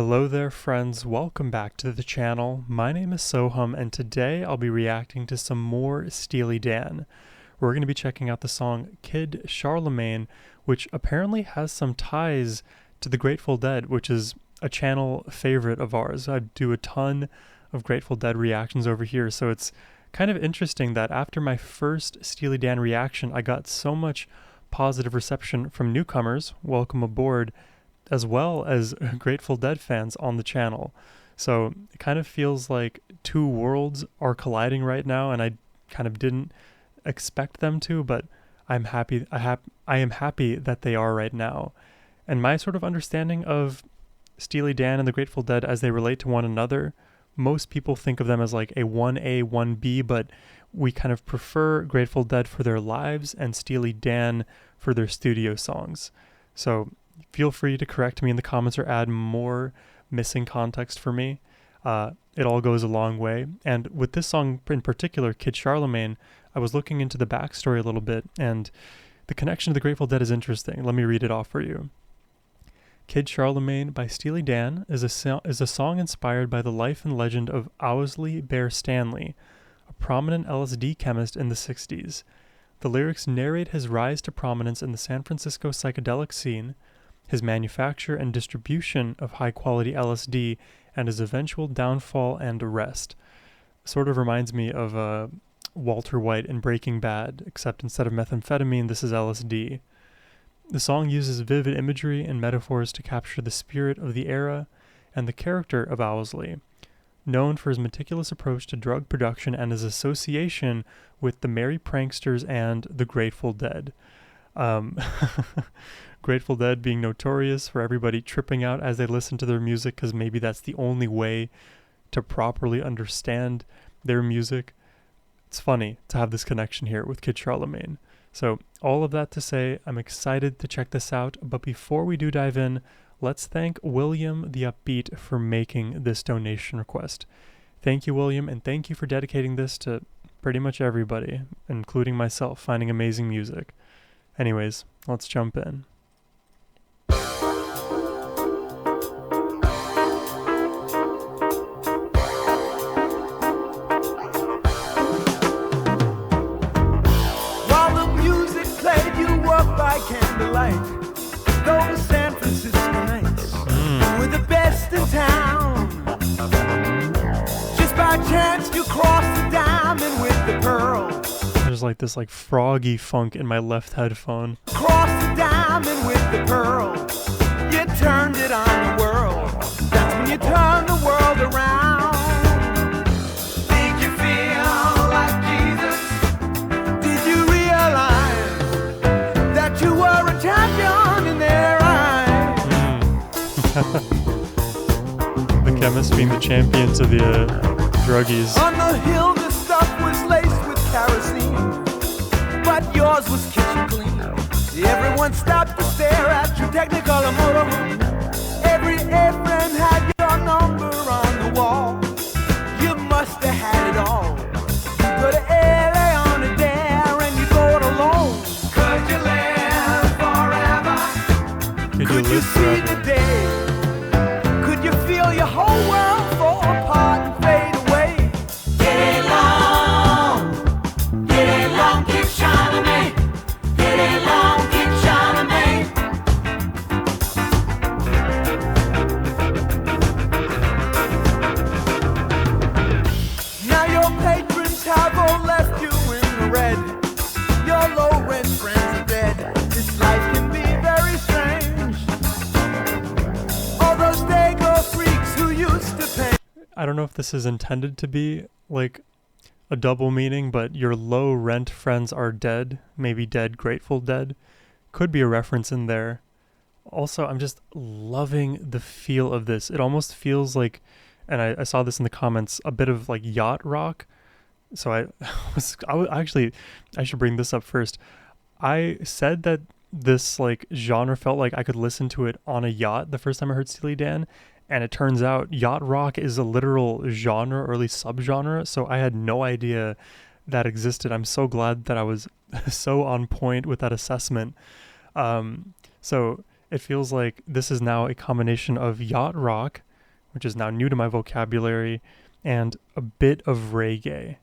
Hello there friends, welcome back to the channel. My name is Sohum and today I'll be reacting to some more Steely Dan. We're going to be checking out the song Kid Charlemagne, which apparently has some ties to the Grateful Dead, which is a channel favorite of ours. I do a ton of Grateful Dead reactions over here, so it's kind of interesting that after my first Steely Dan reaction, I got so much positive reception from newcomers, welcome aboard, as well as Grateful Dead fans on the channel. So it kind of feels like two worlds are colliding right now, and I kind of didn't expect them to, but I'm happy. I am happy that they are right now. And my sort of understanding of Steely Dan and the Grateful Dead as they relate to one another, most people think of them as like a 1A, 1B, but we kind of prefer Grateful Dead for their lives and Steely Dan for their studio songs. So feel free to correct me in the comments or add more missing context for me. It all goes a long way. And with this song in particular, Kid Charlemagne, I was looking into the backstory a little bit, and the connection to the Grateful Dead is interesting. Let me read it off for you. Kid Charlemagne by Steely Dan is a song inspired by the life and legend of Owsley Bear Stanley, a prominent LSD chemist in the 60s. The lyrics narrate his rise to prominence in the San Francisco psychedelic scene, his manufacture and distribution of high-quality LSD, and his eventual downfall and arrest. Sort of reminds me of Walter White in Breaking Bad, except instead of methamphetamine, this is LSD. The song uses vivid imagery and metaphors to capture the spirit of the era and the character of Owsley, known for his meticulous approach to drug production and his association with the Merry Pranksters and the Grateful Dead. Grateful Dead being notorious for everybody tripping out as they listen to their music because maybe that's the only way to properly understand their music. It's funny to have this connection here with Kid Charlemagne. So all of that to say, I'm excited to check this out, but before we do dive in, let's thank William the Upbeat for making this donation request. Thank you, William, and thank you for dedicating this to pretty much everybody, including myself, finding amazing music. Anyways, let's jump in. By candlelight, those San Francisco nights were the best in town. Just by chance you crossed the diamond with the pearl. There's like this froggy funk in my left headphone. Crossed the diamond with the pearl. You turned it on the world. That's when you turn the world around. Think you feel like Jesus? Did you realize you were a champion in their eyes? The chemists being the champions of the druggies. On the hill the stuff was laced with kerosene, but yours was kitchen clean. Everyone stopped to stare at your Technicolor motorhome. Every A-frame had your number on the wall. You must have had it all. You go to LA on a dare and you go it alone. Could you live? Could you see the day? Could you feel your whole world fall apart and fade away? Get along, Kid Charlemagne. Get along, Kid Charlemagne. Now your patrons have all left you in the red. Your low-rent friends are dead. This life can be very strange. I don't know if this is intended to be like a double meaning, but your low rent friends are dead, maybe dead, Grateful Dead, could be a reference in there. Also, I'm just loving the feel of this. It almost feels like, and I saw this in the comments, a bit of like yacht rock. So I should bring this up first. I said that this like genre felt like I could listen to it on a yacht the first time I heard Steely Dan. And it turns out yacht rock is a literal genre, or at least subgenre, so I had no idea that existed. I'm so glad that I was so on point with that assessment. So it feels like this is now a combination of yacht rock which is now new to my vocabulary, and a bit of reggae.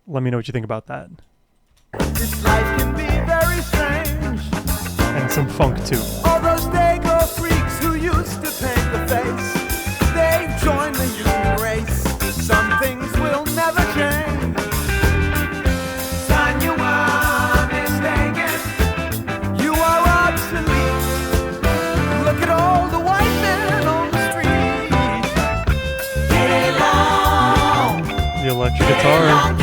Let me know what you think about that. This life can be very strange. And some funk too. All those dago freaks who used to paint the face, they've joined the human race. Some things will never change. Son, you are mistaken. You are obsolete. Look at all the white men on the street. Get along. The electric guitar.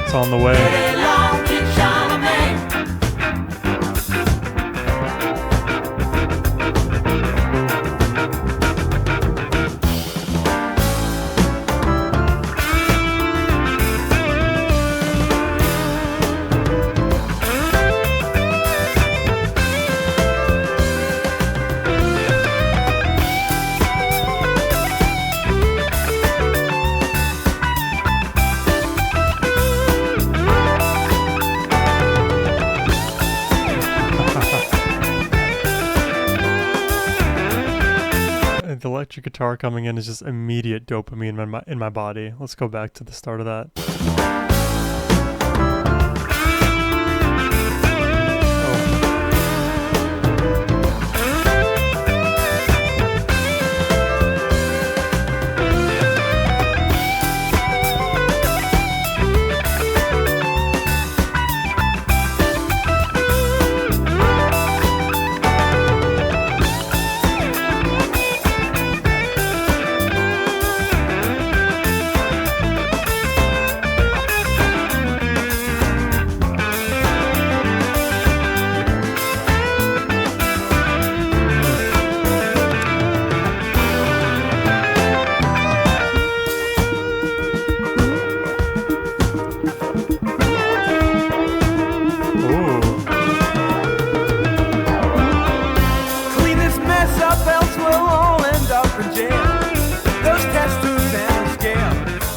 It's on the way. Get along, get Charlemagne. The electric guitar coming in is just immediate dopamine in my body. Let's go back to the start of that.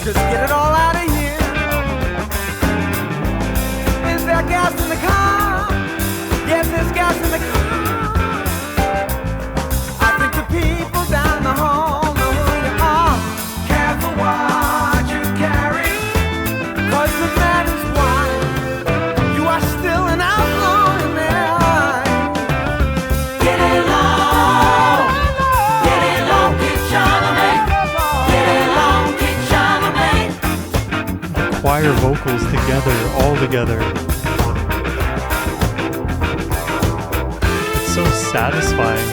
Just get it all out of here. Is there gas in the car? Yes, there's gas in the car. I think the people down the hall know who you are. Careful what you carry, 'cause the matters why you are still an outlaw in their eyes. Get along, get Charlemagne. Get along, get Charlemagne. Choir vocals together, all together. It's so satisfying.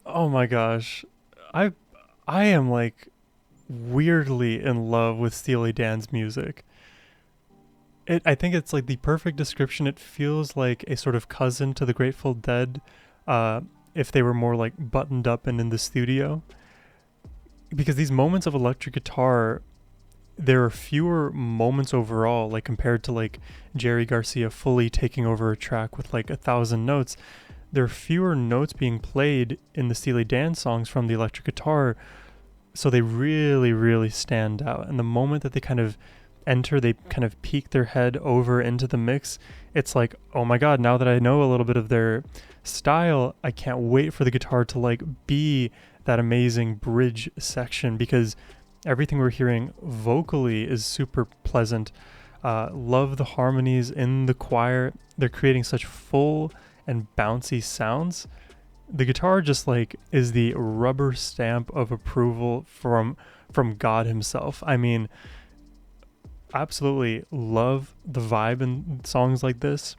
Oh my gosh. I am like weirdly in love with Steely Dan's music. I think it's like the perfect description. It feels like a sort of cousin to the Grateful Dead, if they were more like buttoned up and in the studio. Because these moments of electric guitar, there are fewer moments overall, like compared to like Jerry Garcia fully taking over a track with like 1,000 notes. There are fewer notes being played in the Steely Dan songs from the electric guitar, so they really, really stand out. And the moment that they kind of enter, they kind of peek their head over into the mix, it's like, oh my god, now that I know a little bit of their style, I can't wait for the guitar to like be that amazing bridge section, because everything we're hearing vocally is super pleasant. Love the harmonies in the choir. They're creating such full and bouncy sounds. The guitar just like is the rubber stamp of approval from God himself. I mean, absolutely love the vibe in songs like this.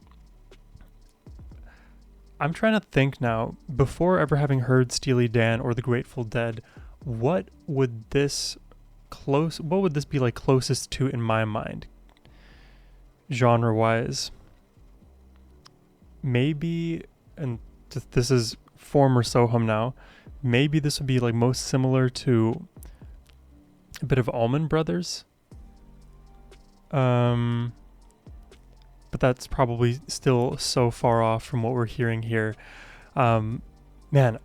I'm trying to think now, before ever having heard Steely Dan or the Grateful Dead, what would this be like closest to in my mind, genre-wise? Maybe, and this is former Sohum now, maybe this would be like most similar to a bit of Allman Brothers. But that's probably still so far off from what we're hearing here. Man,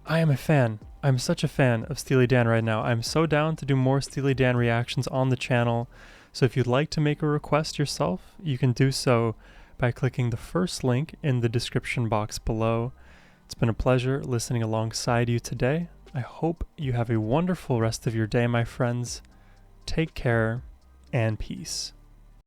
I am a fan. I'm such a fan of Steely Dan right now. I'm so down to do more Steely Dan reactions on the channel. So if you'd like to make a request yourself, you can do so by clicking the first link in the description box below. It's been a pleasure listening alongside you today. I hope you have a wonderful rest of your day, my friends. Take care and peace.